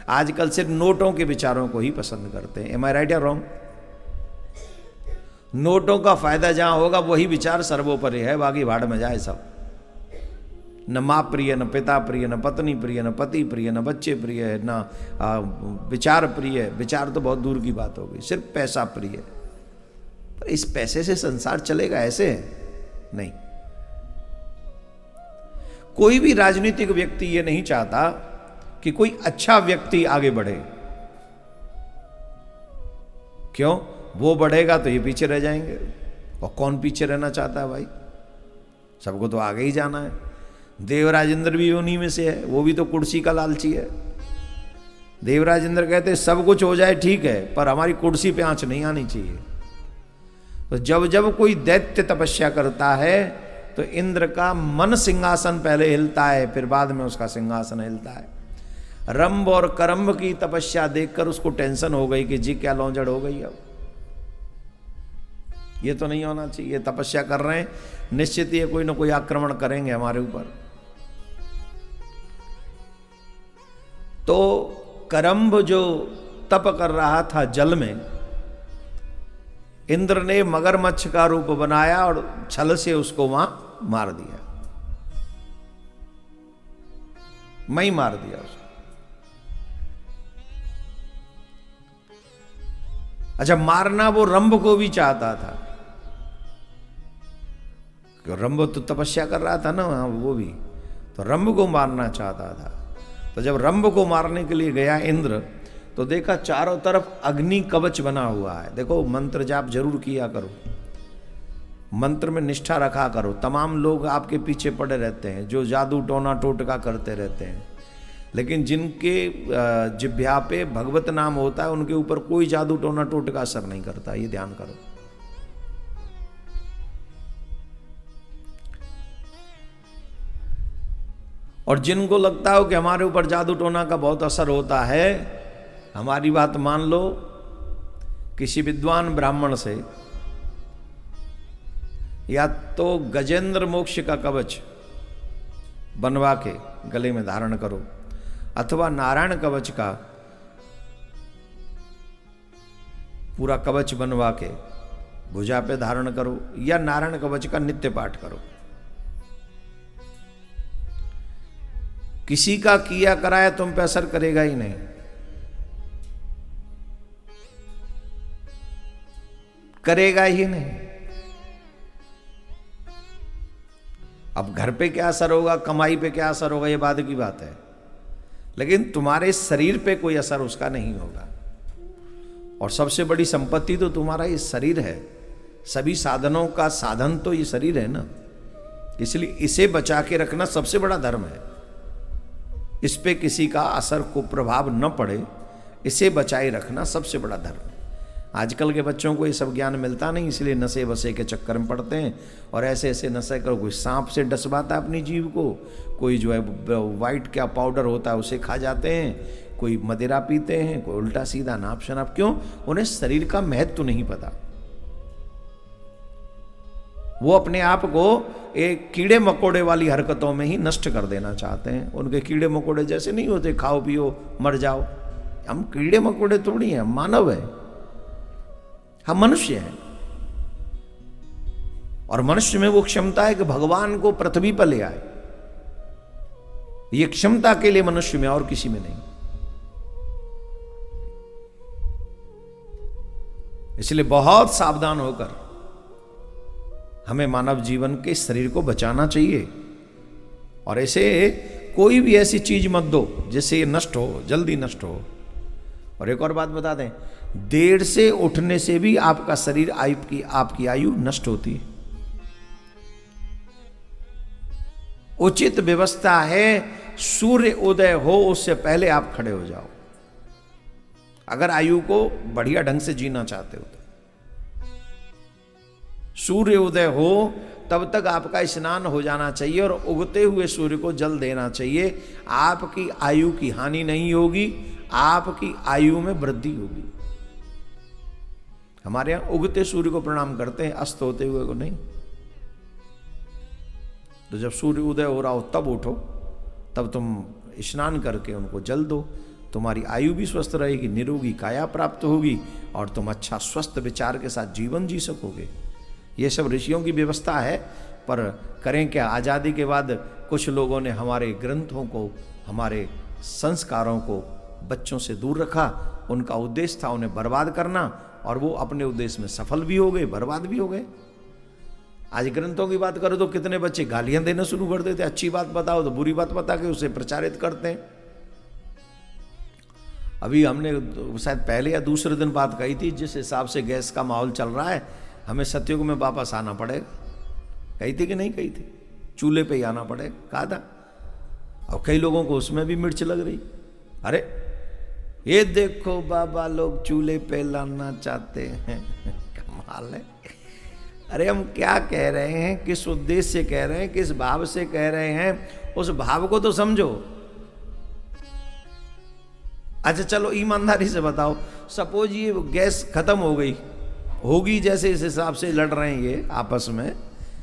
आजकल सिर्फ नोटों के विचारों को ही पसंद करते हैं। एम आई राइट या रॉन्ग? नोटों का फायदा जहां होगा वही विचार सर्वोपरि है, बाकी भाड़ में जाए सब। न माँ प्रिय, न पिता प्रिय, न पत्नी प्रिय, न पति प्रिय, न बच्चे प्रिय, न विचार प्रिय। विचार तो बहुत दूर की बात हो गई, सिर्फ पैसा प्रिय। पर इस पैसे से संसार चलेगा ऐसे? नहीं। कोई भी राजनीतिक व्यक्ति ये नहीं चाहता कि कोई अच्छा व्यक्ति आगे बढ़े। क्यों? वो बढ़ेगा तो ये पीछे रह जाएंगे। और कौन पीछे रहना चाहता है भाई? सबको तो आगे ही जाना है। देवराज इंद्र भी उन्हीं में से है, वो भी तो कुर्सी का लालची है। देवराज इंद्र कहते सब कुछ हो जाए ठीक है, पर हमारी कुर्सी पे आंच नहीं आनी चाहिए। तो जब जब कोई दैत्य तपस्या करता है तो इंद्र का मन सिंहासन पहले हिलता है, फिर बाद में उसका सिंहासन हिलता है। रंभ और करम्भ की तपस्या देखकर उसको टेंशन हो गई कि जी क्या लौंजड़ हो गई, अब ये तो नहीं होना चाहिए। ये तपस्या कर रहे हैं, निश्चित ये कोई ना कोई आक्रमण करेंगे हमारे ऊपर। तो करम्भ जो तप कर रहा था जल में, इंद्र ने मगरमच्छ का रूप बनाया और छल से उसको वहां मार दिया। मैं ही मार दिया उसको। अच्छा, मारना वो रंभ को भी चाहता था। रंभ तो तपस्या कर रहा था ना वो भी, तो रंभ को मारना चाहता था। तो जब रंभ को मारने के लिए गया इंद्र, तो देखा चारों तरफ अग्नि कवच बना हुआ है। देखो, मंत्र जाप जरूर किया करो, मंत्र में निष्ठा रखा करो। तमाम लोग आपके पीछे पड़े रहते हैं जो जादू टोना टोटका करते रहते हैं, लेकिन जिनके जिह्वा पे भगवत नाम होता है उनके ऊपर कोई जादू टोना टोटका असर नहीं करता, ये ध्यान करो। और जिनको लगता हो कि हमारे ऊपर जादू टोना का बहुत असर होता है, हमारी बात मान लो। किसी विद्वान ब्राह्मण से या तो गजेंद्र मोक्ष का कवच बनवा के गले में धारण करो, अथवा नारायण कवच का पूरा कवच बनवा के भुजा पे धारण करो, या नारायण कवच का नित्य पाठ करो। किसी का किया कराया तुम पे असर करेगा ही नहीं। करेगा ही नहीं। अब घर पे क्या असर होगा, कमाई पे क्या असर होगा, ये बाद की बात है, लेकिन तुम्हारे शरीर पे कोई असर उसका नहीं होगा। और सबसे बड़ी संपत्ति तो तुम्हारा ये शरीर है। सभी साधनों का साधन तो ये शरीर है ना, इसलिए इसे बचा के रखना सबसे बड़ा धर्म है। इस पे किसी का असर को प्रभाव न पड़े, इसे बचाए रखना सबसे बड़ा धर्म है। आजकल के बच्चों को ये सब ज्ञान मिलता नहीं, इसलिए नशे वसे के चक्कर में पड़ते हैं और ऐसे ऐसे नशे कर, कोई सांप से डसवाता है अपनी जीव को, कोई जो है वाइट क्या पाउडर होता है उसे खा जाते हैं, कोई मदिरा पीते हैं, कोई उल्टा सीधा नाप शनाप। क्यों? उन्हें शरीर का महत्व नहीं पता। वो अपने आप को एक कीड़े मकोड़े वाली हरकतों में ही नष्ट कर देना चाहते हैं। उनके कीड़े मकोड़े जैसे नहीं होते, खाओ पियो मर जाओ। हम कीड़े मकोड़े थोड़ी हैं, मानव है, हम मनुष्य हैं। और मनुष्य में वो क्षमता है कि भगवान को पृथ्वी पर ले आए। ये क्षमता के लिए मनुष्य में और किसी में नहीं। इसलिए बहुत सावधान होकर हमें मानव जीवन के शरीर को बचाना चाहिए। और ऐसे कोई भी ऐसी चीज मत दो जिससे ये नष्ट हो, जल्दी नष्ट हो। और एक और बात बता दें, देर से उठने से भी आपका शरीर, आपकी आयु नष्ट होती है। उचित व्यवस्था है, सूर्य उदय हो उससे पहले आप खड़े हो जाओ, अगर आयु को बढ़िया ढंग से जीना चाहते हो तो। सूर्य उदय हो तब तक आपका स्नान हो जाना चाहिए और उगते हुए सूर्य को जल देना चाहिए। आपकी आयु की हानि नहीं होगी, आपकी आयु में वृद्धि होगी। हमारे यहां उगते सूर्य को प्रणाम करते हैं, अस्त होते हुए को नहीं। तो जब सूर्य उदय हो रहा हो तब उठो, तब तुम स्नान करके उनको जल दो। तुम्हारी आयु भी स्वस्थ रहेगी, निरोगी काया प्राप्त होगी और तुम अच्छा स्वस्थ विचार के साथ जीवन जी सकोगे। ये सब ऋषियों की व्यवस्था है। पर करें क्या, आज़ादी के बाद कुछ लोगों ने हमारे ग्रंथों को, हमारे संस्कारों को बच्चों से दूर रखा। उनका उद्देश्य था उन्हें बर्बाद करना और वो अपने उद्देश्य में सफल भी हो गए, बर्बाद भी हो गए। आज ग्रंथों की बात करो तो कितने बच्चे गालियां देना शुरू कर देते, अच्छी बात बताओ तो बुरी बात बता के उसे प्रचारित करते हैं। अभी हमने शायद पहले या दूसरे दिन बात कही थी, जिस हिसाब से गैस का माहौल चल रहा है हमें सतयुग में वापस आना पड़ेगा। कही थी कि नहीं कही थी? चूल्हे पे ही आना पड़ेगा, कहा था। और कई लोगों को उसमें भी मिर्च लग रही। अरे ये देखो बाबा लोग चूल्हे पे लाना चाहते हैं कमाल है। अरे हम क्या कह रहे हैं, किस उद्देश्य से कह रहे हैं, किस भाव से कह रहे हैं, उस भाव को तो समझो। अच्छा चलो ईमानदारी से बताओ, सपोज ये गैस खत्म हो गई होगी, जैसे इस हिसाब से लड़ रहे हैं ये आपस में,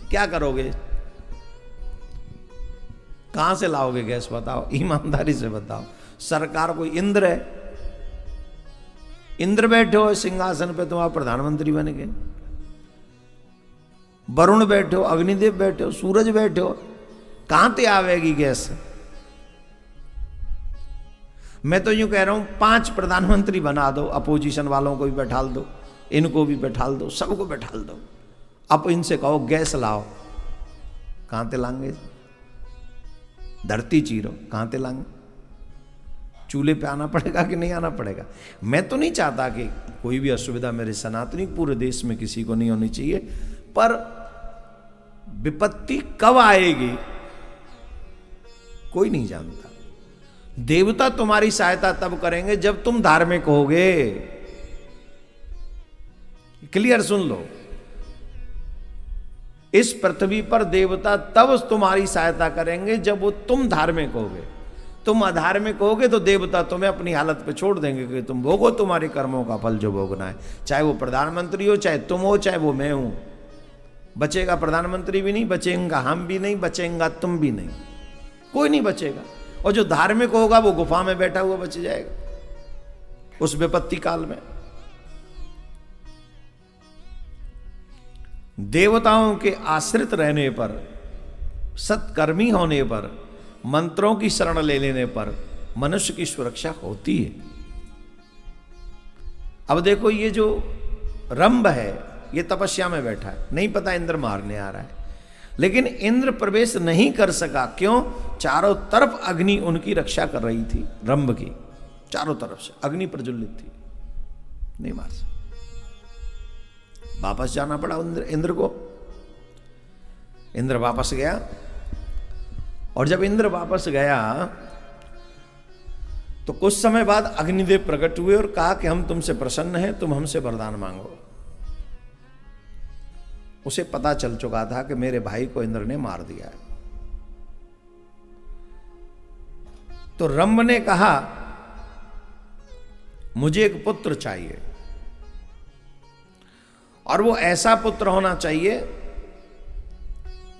क्या करोगे? कहां से लाओगे गैस बताओ, ईमानदारी से बताओ। सरकार कोई इंद्र है? इंद्र बैठे हो सिंहासन पे, तुम आप प्रधानमंत्री बन गए। वरुण बैठे हो, अग्निदेव बैठे हो, सूरज बैठे हो, कहां से आवेगी गैस? मैं तो यूं कह रहा हूं 5 प्रधानमंत्री बना दो, अपोजिशन वालों को भी बैठाल दो, इनको भी बैठाल दो, सबको बैठाल दो। अब इनसे कहो गैस लाओ, कहां से लाएंगे? धरती चीरो, कहां से लाएंगे? चूल्हे पे आना पड़ेगा कि नहीं आना पड़ेगा? मैं तो नहीं चाहता कि कोई भी असुविधा मेरे सनातनी पूरे देश में किसी को नहीं होनी चाहिए, पर विपत्ति कब आएगी कोई नहीं जानता। देवता तुम्हारी सहायता तब करेंगे जब तुम धार्मिक होगे। क्लियर सुन लो, इस पृथ्वी पर देवता तब तुम्हारी सहायता करेंगे जब वो तुम धार्मिक होगे। तुम अधार्मिक होगे तो देवता तुम्हें अपनी हालत पे छोड़ देंगे कि तुम भोगो तुम्हारे कर्मों का फल जो भोगना है। चाहे वो प्रधानमंत्री हो, चाहे तुम हो, चाहे वो मैं हूं। बचेगा प्रधानमंत्री भी नहीं, बचेंगा हम भी नहीं, बचेंगा तुम भी नहीं, कोई नहीं बचेगा। और जो धार्मिक होगा वो गुफा में बैठा हुआ बच जाएगा उस विपत्ति काल में। देवताओं के आश्रित रहने पर, सत्कर्मी होने पर, मंत्रों की शरण ले लेने पर मनुष्य की सुरक्षा होती है। अब देखो ये जो रंभ है ये तपस्या में बैठा है, नहीं पता इंद्र मारने आ रहा है, लेकिन इंद्र प्रवेश नहीं कर सका। क्यों? चारों तरफ अग्नि उनकी रक्षा कर रही थी, रंभ की चारों तरफ से अग्नि प्रज्वलित थी, नहीं मार सका। वापस जाना पड़ा इंद्र को। इंद्र वापस गया, और जब इंद्र वापस गया तो कुछ समय बाद अग्निदेव प्रकट हुए और कहा कि हम तुमसे प्रसन्न हैं, तुम हमसे वरदान मांगो। उसे पता चल चुका था कि मेरे भाई को इंद्र ने मार दिया है। तो रंभ ने कहा मुझे एक पुत्र चाहिए, और वो ऐसा पुत्र होना चाहिए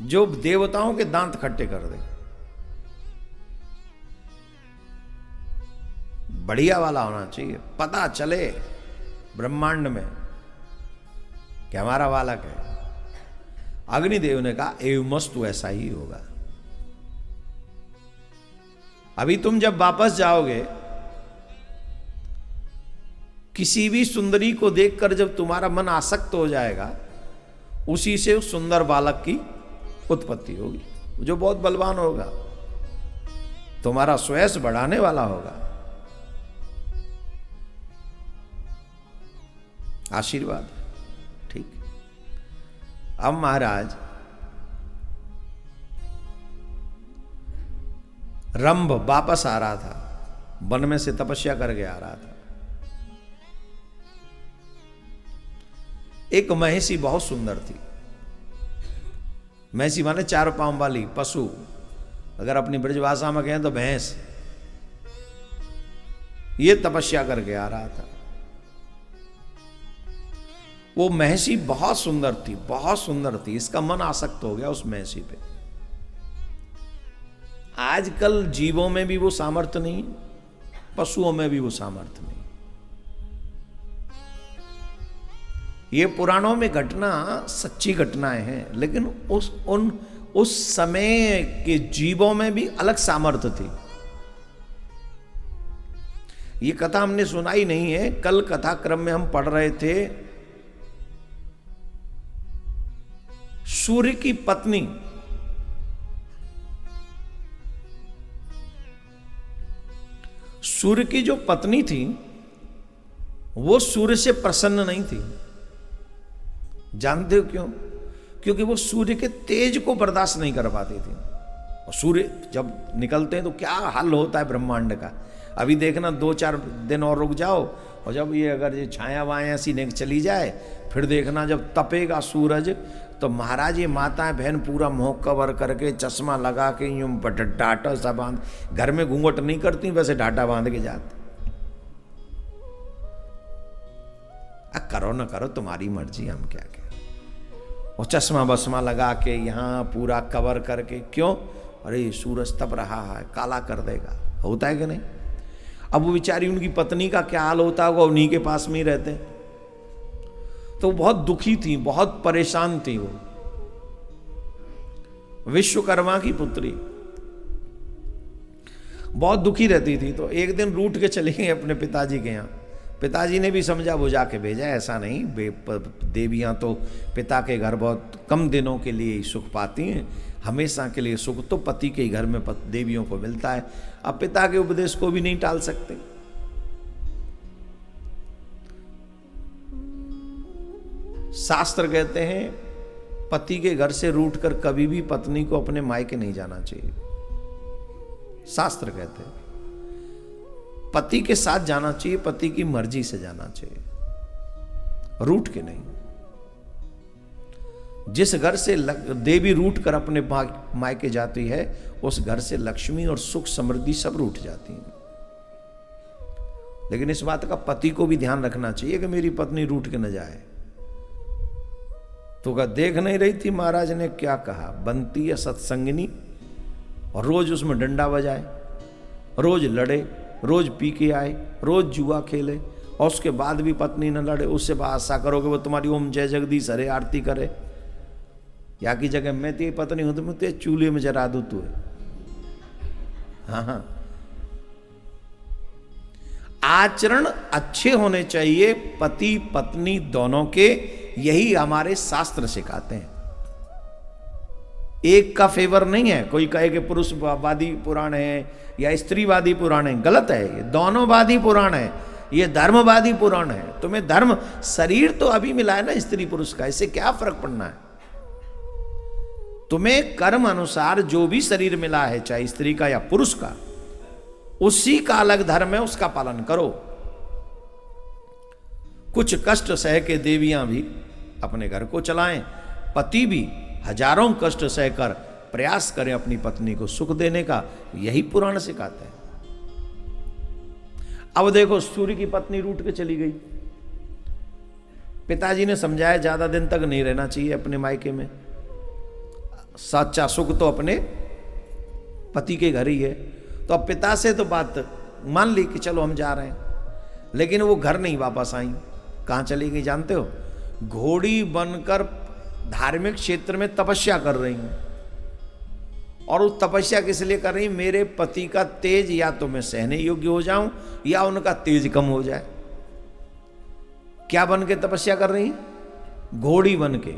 जो देवताओं के दांत खट्टे कर दे, बढ़िया वाला होना चाहिए, पता चले ब्रह्मांड में कि हमारा बालक है। अग्निदेव ने कहा एवमस्तु, ऐसा ही होगा। अभी तुम जब वापस जाओगे, किसी भी सुंदरी को देखकर जब तुम्हारा मन आसक्त हो जाएगा, उसी से उस सुंदर बालक की उत्पत्ति होगी, जो बहुत बलवान होगा, तुम्हारा स्वयं बढ़ाने वाला होगा। आशीर्वाद, ठीक। अब महाराज रंभ वापस आ रहा था, वन में से तपस्या करके आ रहा था। एक महिषी बहुत सुंदर थी। महिषी माने 4 पांव वाली पशु, अगर अपनी ब्रजभाषा में कहें तो भैंस। ये तपस्या करके आ रहा था। वो महिषी बहुत सुंदर थी, बहुत सुंदर थी। इसका मन आसक्त हो गया उस महिषी पे। आजकल जीवों में भी वो सामर्थ्य नहीं, पशुओं में भी वो सामर्थ्य नहीं। ये पुराणों में घटना सच्ची घटनाएं हैं, लेकिन उस समय के जीवों में भी अलग सामर्थ्य थी। ये कथा हमने सुनाई नहीं है, कल कथा क्रम में हम पढ़ रहे थे। सूर्य की पत्नी सूर्य की जो पत्नी थी वो सूर्य से प्रसन्न नहीं थी। जानते हो क्यों? क्योंकि वो सूर्य के तेज को बर्दाश्त नहीं कर पाती थी। और सूर्य जब निकलते हैं तो क्या हाल होता है ब्रह्मांड का। अभी देखना 2-4 दिन और रुक जाओ, और जब ये अगर ये छाया वाया ऐसी चली जाए, फिर देखना जब तपेगा सूरज, तो महाराज ये माताएं बहन पूरा मुंह कवर करके चश्मा लगा के यूं डाटा सा बांध, घर में घूंघट नहीं करती, वैसे डाटा बांध के जाते। करो ना करो तुम्हारी मर्जी, हम क्या करें। और चश्मा बसमा लगा के यहाँ पूरा कवर करके, क्यों? अरे सूरज तप रहा है, काला कर देगा। होता है कि नहीं? अब वो बेचारी उनकी पत्नी का क्या हाल होता होगा, उन्हीं के पास में ही रहते। तो बहुत दुखी थी, बहुत परेशान थी वो। विश्वकर्मा की पुत्री बहुत दुखी रहती थी। तो एक दिन रूठ के चली गई अपने पिताजी के यहाँ। पिताजी ने भी समझा बुझा के भेजा, ऐसा नहीं, देवियां तो पिता के घर बहुत कम दिनों के लिए ही सुख पाती हैं, हमेशा के लिए सुख तो पति के घर में देवियों को मिलता है। अब पिता के उपदेश को भी नहीं टाल सकते। शास्त्र कहते हैं पति के घर से रूठकर कभी भी पत्नी को अपने मायके नहीं जाना चाहिए। शास्त्र कहते हैं पति के साथ जाना चाहिए, पति की मर्जी से जाना चाहिए, रूठ के नहीं। जिस घर से देवी रूठ कर अपने मायके जाती है, उस घर से लक्ष्मी और सुख समृद्धि सब रूठ जाती है। लेकिन इस बात का पति को भी ध्यान रखना चाहिए कि मेरी पत्नी रूठ के न जाए। तो क्या देख नहीं रही थी महाराज ने क्या कहा, बनती है सत्संगिनी, और रोज उसमें डंडा बजाए, रोज लड़े, रोज पी के आए, रोज जुआ खेले, और उसके बाद भी पत्नी न लड़े। उससे आशा करो कि वो तुम्हारी ओम जय जगदीश हरे आरती करे। या की जगह मैं तेरी पत्नी हूं तो मैं तेरे चूल्हे में जरा दूं तू। हाँ, आचरण अच्छे होने चाहिए पति पत्नी दोनों के, यही हमारे शास्त्र सिखाते हैं। एक का फेवर नहीं है। कोई कहे कि पुरुषवादी पुराण है या स्त्रीवादी पुराण है, गलत है। ये दोनों वादी पुराण है, ये धर्मवादी पुराण है। तुम्हें धर्म शरीर तो अभी मिला है ना स्त्री पुरुष का, इससे क्या फर्क पड़ना है। तुम्हें कर्म अनुसार जो भी शरीर मिला है, चाहे स्त्री का या पुरुष का, उसी का अलग धर्म है, उसका पालन करो। कुछ कष्ट सह के देवियां भी अपने घर को चलाएं, पति भी हजारों कष्ट सहकर प्रयास करें अपनी पत्नी को सुख देने का, यही पुराण सिखाता है। अब देखो सूर्य की पत्नी रूठ के चली गई। पिताजी ने समझाया ज्यादा दिन तक नहीं रहना चाहिए अपने मायके में, सच्चा सुख तो अपने पति के घर ही है। तो अब पिता से तो बात मान ली कि चलो हम जा रहे हैं, लेकिन वो घर नहीं वापस आई। कहां चली गई जानते हो? घोड़ी बनकर धार्मिक क्षेत्र में तपस्या कर रही हूं। और उस तपस्या किस लिए कर रही? मेरे पति का तेज या तो मैं सहने योग्य हो जाऊं या उनका तेज कम हो जाए। क्या बन के तपस्या कर रही? घोड़ी बन के।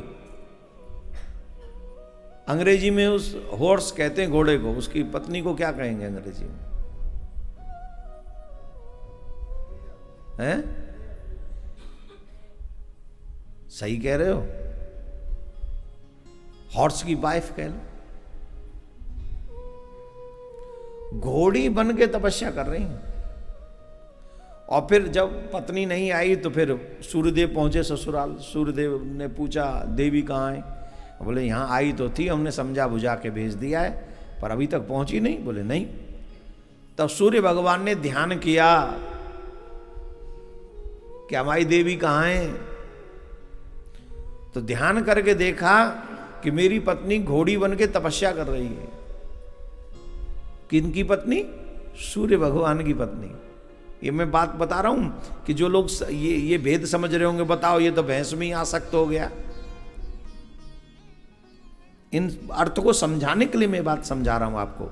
अंग्रेजी में उस हॉर्स कहते हैं घोड़े को, उसकी पत्नी को क्या कहेंगे अंग्रेजी में? हैं? सही कह रहे हो, हॉर्स की वाइफ कह लो। घोड़ी बन के तपस्या कर रही हैं। और फिर जब पत्नी नहीं आई तो फिर सूर्यदेव पहुंचे ससुराल। सूर्यदेव ने पूछा देवी कहाँ है? बोले यहाँ आई तो थी, हमने समझा बुझा के भेज दिया है, पर अभी तक पहुंची नहीं। बोले नहीं। तब सूर्य भगवान ने ध्यान किया कि हमारी देवी कहाँ है। तो ध्यान करके देखा कि मेरी पत्नी घोड़ी बन के तपस्या कर रही है। किनकी पत्नी? सूर्य भगवान की पत्नी। ये मैं बात बता रहा हूं कि जो लोग ये भेद समझ रहे होंगे, बताओ ये तो भैंस में ही आसक्त हो गया। इन अर्थ को समझाने के लिए मैं बात समझा रहा हूं आपको।